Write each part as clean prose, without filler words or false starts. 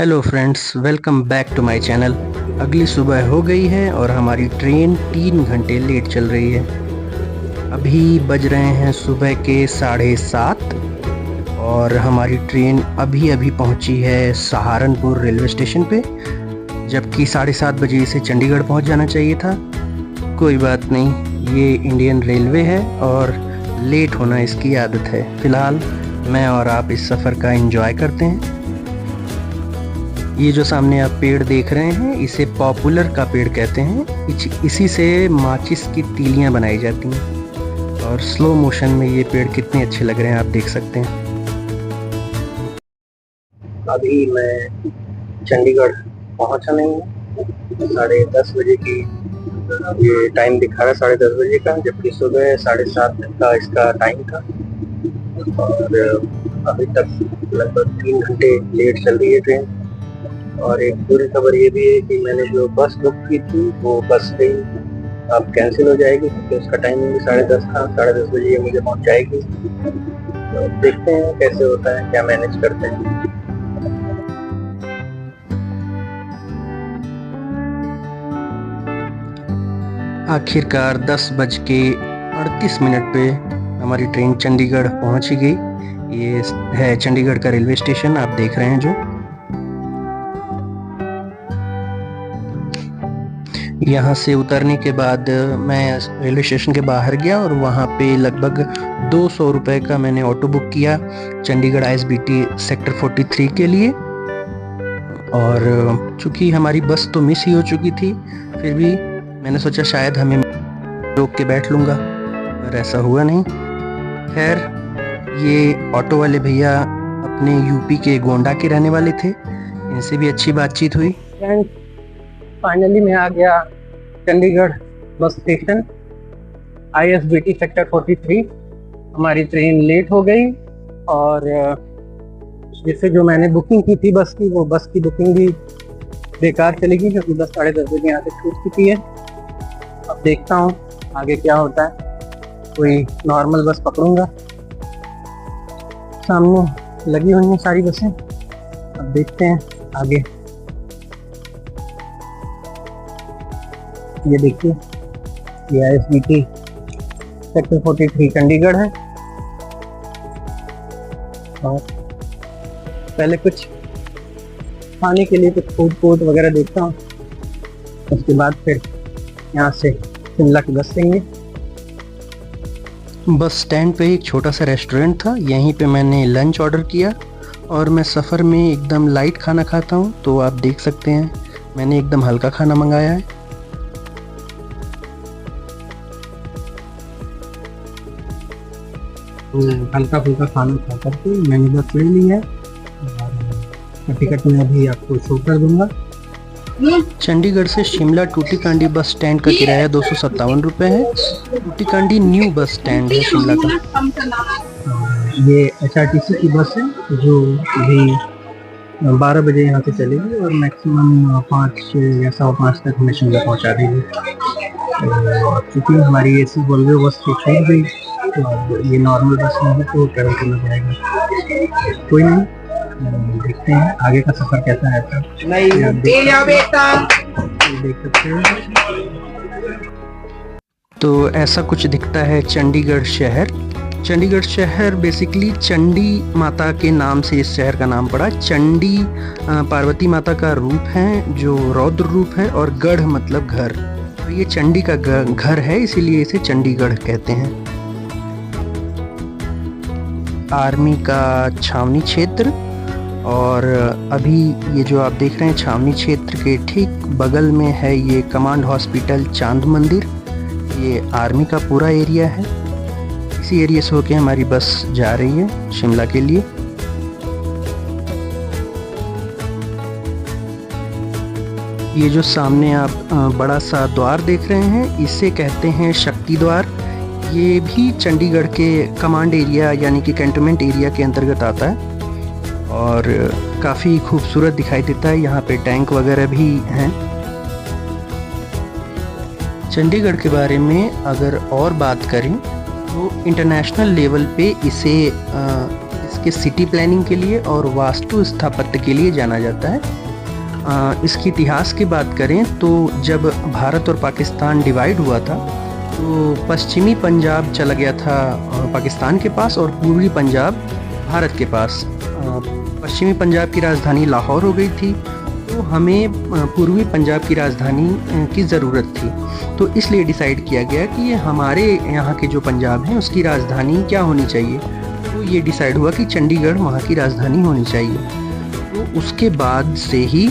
Hello friends, welcome back to my channel. अगली सुबह हो गई है और हमारी ट्रेन 3 घंटे लेट चल रही है। अभी बज रहे हैं सुबह के 7:30 और हमारी ट्रेन अभी अभी पहुंची है सहारनपुर रेलवे स्टेशन पे, जबकि 7:30 बजे इसे चंडीगढ़ पहुंच जाना चाहिए था। कोई बात नहीं, ये इंडियन रेलवे है और लेट होना इसकी आदत है। फ़िलहाल मैं और आप इस सफ़र का एंजॉय करते हैं। ये जो सामने आप पेड़ देख रहे हैं, इसे पॉपुलर का पेड़ कहते हैं। इसी से माचिस की तीलियां बनाई जाती हैं और स्लो मोशन में ये पेड़ कितने अच्छे लग रहे हैं आप देख सकते हैं। अभी मैं चंडीगढ़ पहुंचा नहीं हूँ। 10:30 बजे की ये टाइम दिखा रहा है, 10:30 बजे का, जबकि सुबह 7:30 का इसका टाइम था। और अभी तक लगभग 3 घंटे लेट चल रही है ट्रेन। और एक बुरी खबर ये भी है कि मैंने जो बस बुक की थी वो बस भी अब कैंसिल हो जाएगी, क्योंकि उसका टाइमिंग भी 10:30 था। 10:30 बजे ये मुझे पहुंचाएगी। तो देखते हैं कैसे होता है, क्या मैनेज करते हैं। आखिरकार 10:38 पे हमारी ट्रेन चंडीगढ़ पहुंच ही गई। ये है चंडीगढ़ का रेलवे स्टेशन, आप देख रहे हैं जो। यहाँ से उतरने के बाद मैं रेलवे स्टेशन के बाहर गया और वहाँ पे लगभग 200 रुपये का मैंने ऑटो बुक किया चंडीगढ़ ISBT सेक्टर 43 के लिए। और चूँकि हमारी बस तो मिस ही हो चुकी थी, फिर भी मैंने सोचा शायद हमें रोक के बैठ लूँगा, पर ऐसा हुआ नहीं। खैर, ये ऑटो वाले भैया अपने यूपी के गोंडा के रहने वाले थे, इनसे भी अच्छी बातचीत हुई। फाइनली मैं आ गया Chandigarh bus station, ISBT sector 43। हमारी ट्रेन लेट हो गई और जिससे जो मैंने बुकिंग की थी बस की, वो बस की बुकिंग भी बेकार चलेगी, क्योंकि बस 10:30 बजे यहाँ से छूट चुकी है। अब देखता हूँ आगे क्या होता है, कोई नॉर्मल बस पकड़ूंगा। सामने लगी हुई हैं सारी बसें, अब देखते हैं आगे। ये देखिए, ये ISBT सेक्टर 43 चंडीगढ़ है। और पहले कुछ खाने के लिए कुछ फूड कोर्ट वगैरह देखता हूँ, उसके बाद फिर यहाँ से शिमला की बस लेंगे। बस स्टैंड पे एक छोटा सा रेस्टोरेंट था, यहीं पे मैंने लंच ऑर्डर किया। और मैं सफ़र में एकदम लाइट खाना खाता हूँ, तो आप देख सकते हैं मैंने एकदम हल्का खाना मंगाया है। तो हल्का फुल्का खाना खा करके मैंने बस ले ली है और टिकट में अभी आपको शो कर दूंगा। चंडीगढ़ से शिमला टूटीकांडी बस स्टैंड का किराया 257 रुपये है। टूटीकांडी न्यू बस स्टैंड है शिमला का। ये HRTC की बस है जो अभी 12 बजे यहाँ से चलेगी और मैक्सिमम 5 या 5:15 तक हमें शिमला पहुँचा देगी। क्योंकि हमारी AC वोल्वो बस से छूट गई, तो ये नॉर्मल बस में है तो ट्रैवल करना पड़ेगा। कोई नहीं, देखते हैं आगे का सफ़र कैसा रहता है। देख सकते हैं, तो ऐसा कुछ दिखता है चंडीगढ़ शहर। चंडीगढ़ शहर बेसिकली चंडी माता के नाम से इस शहर का नाम पड़ा। चंडी पार्वती माता का रूप है जो रौद्र रूप है, और गढ़ मतलब घर, तो ये चंडी का घर है, इसीलिए इसे चंडीगढ़ कहते हैं। आर्मी का छावनी क्षेत्र, और अभी ये जो आप देख रहे हैं छावनी क्षेत्र के ठीक बगल में है ये कमांड हॉस्पिटल चांद मंदिर। ये आर्मी का पूरा एरिया है। इसी एरिया से होके हमारी बस जा रही है शिमला के लिए। ये जो सामने आप बड़ा सा द्वार देख रहे हैं, इसे कहते हैं शक्ति द्वार। ये भी चंडीगढ़ के कमांड एरिया यानी कि कैंटोनमेंट एरिया के अंतर्गत आता है और काफ़ी खूबसूरत दिखाई देता है। यहाँ पे टैंक वगैरह भी हैं। चंडीगढ़ के बारे में अगर और बात करें तो इंटरनेशनल लेवल पे इसे के सिटी प्लानिंग के लिए और वास्तु स्थापत्य के लिए जाना जाता है। इसके इतिहास की बात करें तो जब भारत और पाकिस्तान डिवाइड हुआ था तो पश्चिमी पंजाब चला गया था पाकिस्तान के पास और पूर्वी पंजाब भारत के पास। पश्चिमी पंजाब की राजधानी लाहौर हो गई थी, तो हमें पूर्वी पंजाब की राजधानी की ज़रूरत थी। तो इसलिए डिसाइड किया गया कि ये हमारे यहाँ के जो पंजाब हैं उसकी राजधानी क्या होनी चाहिए। तो ये डिसाइड हुआ कि चंडीगढ़ वहाँ की राजधानी होनी चाहिए। तो उसके बाद से ही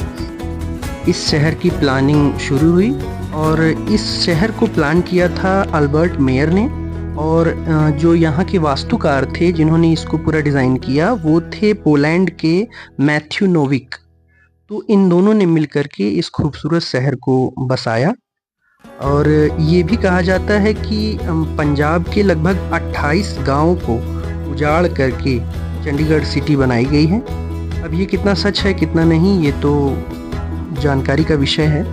इस शहर की प्लानिंग शुरू हुई और इस शहर को प्लान किया था अल्बर्ट मेयर ने। और जो यहाँ के वास्तुकार थे जिन्होंने इसको पूरा डिज़ाइन किया वो थे पोलैंड के मैथ्यू नोविक। तो इन दोनों ने मिलकर के इस खूबसूरत शहर को बसाया। और ये भी कहा जाता है कि पंजाब के लगभग 28 गांवों को उजाड़ करके चंडीगढ़ सिटी बनाई गई है। अब ये कितना सच है कितना नहीं ये तो जानकारी का विषय है,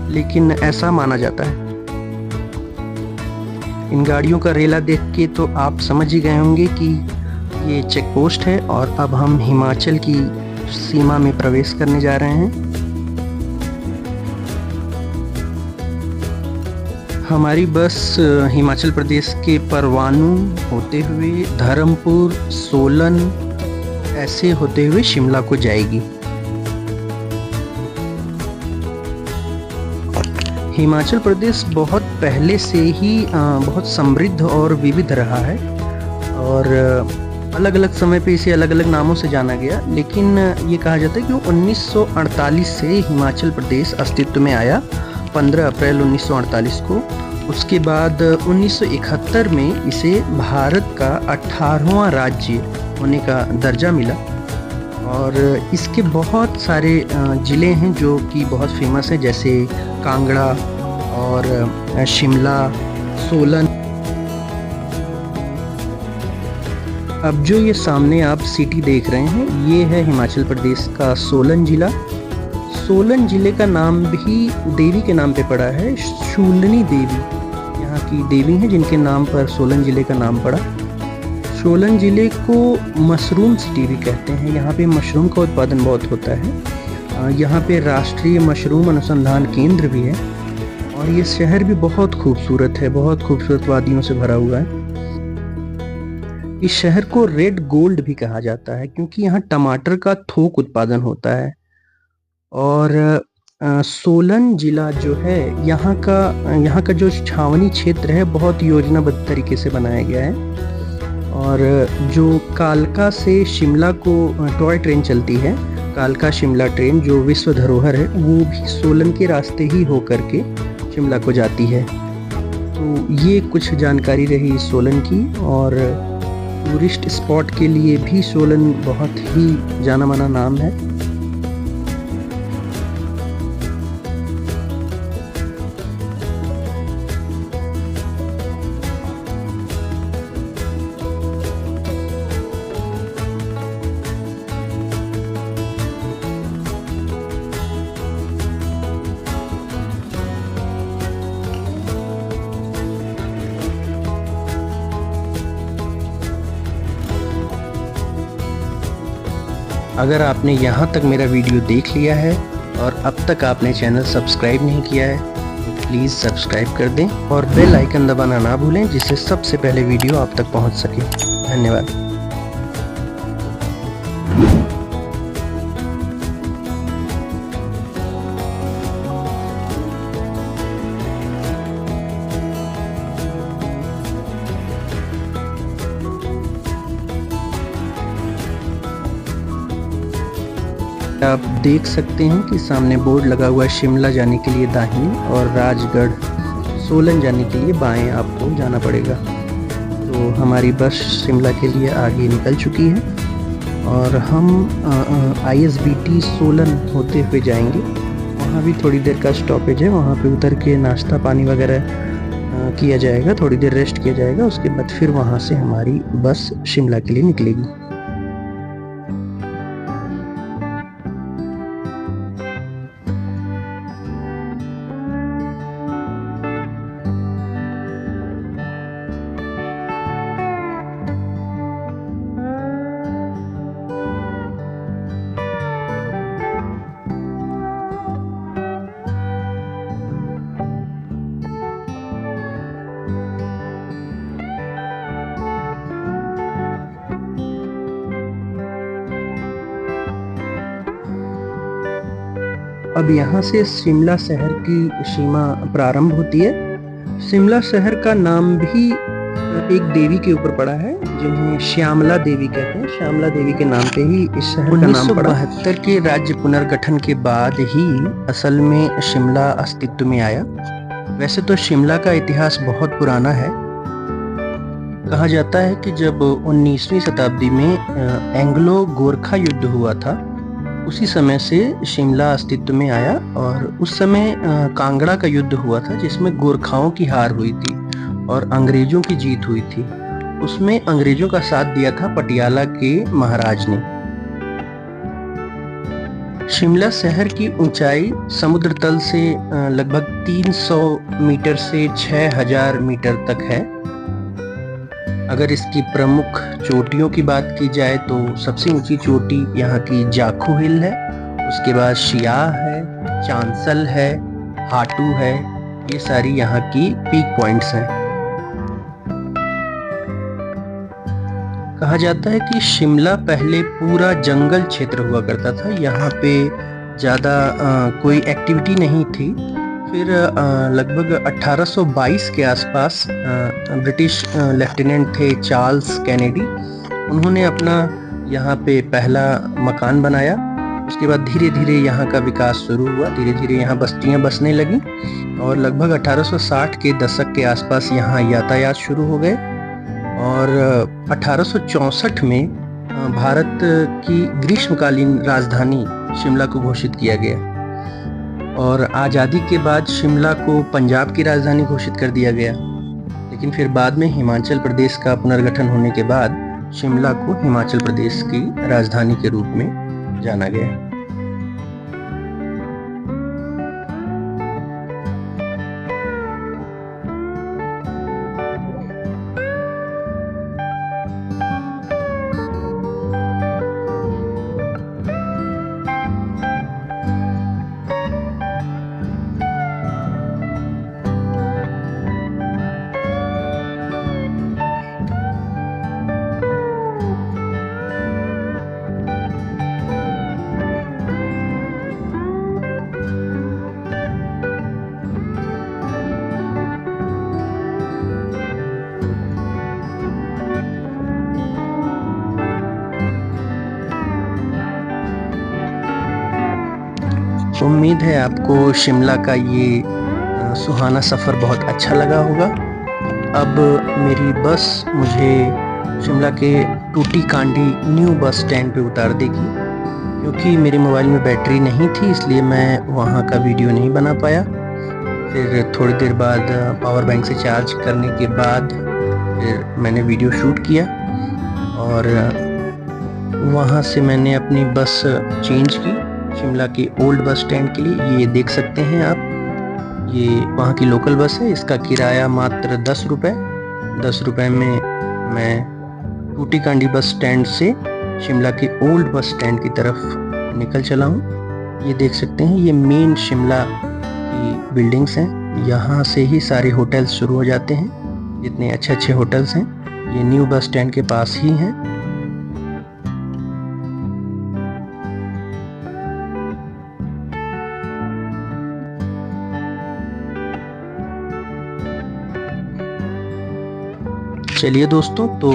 लेकिन ऐसा माना जाता है। इन गाड़ियों का रेला देख के तो आप समझ ही गए होंगे कि ये चेक पोस्ट है और अब हम हिमाचल की सीमा में प्रवेश करने जा रहे हैं। हमारी बस हिमाचल प्रदेश के परवाणू होते हुए धर्मपुर, सोलन ऐसे होते हुए शिमला को जाएगी। हिमाचल प्रदेश बहुत पहले से ही बहुत समृद्ध और विविध रहा है और अलग अलग समय पे इसे अलग अलग नामों से जाना गया। लेकिन ये कहा जाता है कि 1948 से हिमाचल प्रदेश अस्तित्व में आया, 15 अप्रैल 1948 को। उसके बाद 1971 में इसे भारत का 18वां राज्य होने का दर्जा मिला। और इसके बहुत सारे ज़िले हैं जो कि बहुत फेमस हैं, जैसे कांगड़ा और शिमला, सोलन। अब जो ये सामने आप सिटी देख रहे हैं ये है हिमाचल प्रदेश का सोलन ज़िला। सोलन ज़िले का नाम भी देवी के नाम पे पड़ा है, शूलिनी देवी यहाँ की देवी हैं जिनके नाम पर सोलन ज़िले का नाम पड़ा। सोलन ज़िले को मशरूम सिटी भी कहते हैं, यहाँ पे मशरूम का उत्पादन बहुत होता है। यहाँ पे राष्ट्रीय मशरूम अनुसंधान केंद्र भी है और ये शहर भी बहुत खूबसूरत है, बहुत खूबसूरत वादियों से भरा हुआ है। इस शहर को रेड गोल्ड भी कहा जाता है क्योंकि यहाँ टमाटर का थोक उत्पादन होता है। और सोलन जिला जो है यहाँ का जो छावनी क्षेत्र है बहुत योजनाबद्ध तरीके से बनाया गया है। और जो कालका से शिमला को टॉय ट्रेन चलती है, कालका शिमला ट्रेन जो विश्व धरोहर है, वो भी सोलन के रास्ते ही होकर के शिमला को जाती है। तो ये कुछ जानकारी रही सोलन की। और टूरिस्ट स्पॉट के लिए भी सोलन बहुत ही जाना माना नाम है। अगर आपने यहाँ तक मेरा वीडियो देख लिया है और अब तक आपने चैनल सब्सक्राइब नहीं किया है तो प्लीज़ सब्सक्राइब कर दें और बेल आइकन दबाना ना भूलें जिससे सबसे पहले वीडियो आप तक पहुँच सके। धन्यवाद। आप देख सकते हैं कि सामने बोर्ड लगा हुआ है शिमला जाने के लिए दाहिनी और राजगढ़ सोलन जाने के लिए बाएं आपको जाना पड़ेगा। तो हमारी बस शिमला के लिए आगे निकल चुकी है और हम ISBT सोलन होते हुए जाएंगे। वहाँ भी थोड़ी देर का स्टॉपेज है, वहाँ पे उतर के नाश्ता पानी वगैरह किया जाएगा, थोड़ी देर रेस्ट किया जाएगा। उसके बाद फिर वहाँ से हमारी बस शिमला के लिए निकलेगी। अब यहाँ से शिमला शहर की सीमा प्रारंभ होती है। शिमला शहर का नाम भी एक देवी के ऊपर पड़ा है, जिन्हें श्यामला देवी कहते हैं। श्यामला देवी के नाम पे ही इस शहर का नाम पड़ा। 1972 के राज्य पुनर्गठन के बाद ही असल में शिमला अस्तित्व में आया। वैसे तो शिमला का इतिहास बहुत पुराना है। कहा जाता है कि जब 19वीं शताब्दी में एंग्लो गोरखा युद्ध हुआ था, उसी समय से शिमला अस्तित्व में आया। और उस समय कांगड़ा का युद्ध हुआ था, जिसमें गोरखाओं की हार हुई थी और अंग्रेजों की जीत हुई थी। उसमें अंग्रेजों का साथ दिया था पटियाला के महाराज ने। शिमला शहर की ऊंचाई समुद्र तल से लगभग 300 मीटर से 6000 मीटर तक है। अगर इसकी प्रमुख चोटियों की बात की जाए तो सबसे ऊंची चोटी यहाँ की जाखू हिल है, उसके बाद शियाह है, चांसल है, हाटू है। ये सारी यहाँ की पीक पॉइंट्स हैं। कहा जाता है कि शिमला पहले पूरा जंगल क्षेत्र हुआ करता था। यहाँ पे ज़्यादा कोई एक्टिविटी नहीं थी। फिर लगभग 1822 के आसपास ब्रिटिश लेफ्टिनेंट थे चार्ल्स कैनेडी। उन्होंने अपना यहाँ पे पहला मकान बनाया। उसके बाद धीरे धीरे यहाँ का विकास शुरू हुआ। धीरे धीरे यहाँ बस्तियाँ बसने लगी और लगभग 1860 के दशक के आसपास यहाँ यातायात शुरू हो गए। और 1864 में भारत की ग्रीष्मकालीन राजधानी शिमला को घोषित किया गया। और आज़ादी के बाद शिमला को पंजाब की राजधानी घोषित कर दिया गया। लेकिन फिर बाद में हिमाचल प्रदेश का पुनर्गठन होने के बाद शिमला को हिमाचल प्रदेश की राजधानी के रूप में जाना गया। उम्मीद है आपको शिमला का ये सुहाना सफ़र बहुत अच्छा लगा होगा। अब मेरी बस मुझे शिमला के टूटी कांडी न्यू बस स्टैंड पे उतार देगी। क्योंकि मेरे मोबाइल में बैटरी नहीं थी, इसलिए मैं वहाँ का वीडियो नहीं बना पाया। फिर थोड़ी देर बाद पावर बैंक से चार्ज करने के बाद फिर मैंने वीडियो शूट किया और वहाँ से मैंने अपनी बस चेंज की शिमला के ओल्ड बस स्टैंड के लिए। ये देख सकते हैं आप, ये वहाँ की लोकल बस है। इसका किराया मात्र 10 रुपये। 10 रुपये में मैं टूटी कांडी बस स्टैंड से शिमला के ओल्ड बस स्टैंड की तरफ निकल चला हूँ। ये देख सकते हैं, ये मेन शिमला की बिल्डिंग्स हैं। यहाँ से ही सारे होटल्स शुरू हो जाते हैं। जितने अच्छे अच्छे होटल्स हैं ये न्यू बस स्टैंड के पास ही हैं। चलिए दोस्तों, तो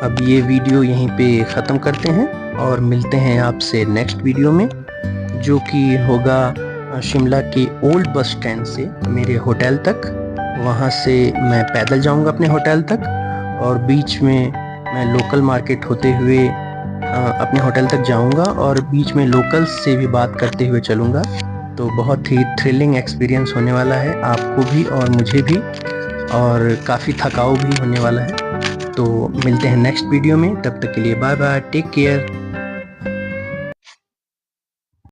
अब ये वीडियो यहीं पे ख़त्म करते हैं और मिलते हैं आपसे नेक्स्ट वीडियो में, जो कि होगा शिमला के ओल्ड बस स्टैंड से मेरे होटल तक। वहाँ से मैं पैदल जाऊँगा अपने होटल तक और बीच में मैं लोकल मार्केट होते हुए अपने होटल तक जाऊँगा और बीच में लोकल्स से भी बात करते हुए चलूँगा। तो बहुत ही थ्रिलिंग एक्सपीरियंस होने वाला है आपको भी और मुझे भी, और काफ़ी थकाऊ भी होने वाला है। तो मिलते हैं नेक्स्ट वीडियो में, तब तक के लिए बाय बाय, टेक केयर।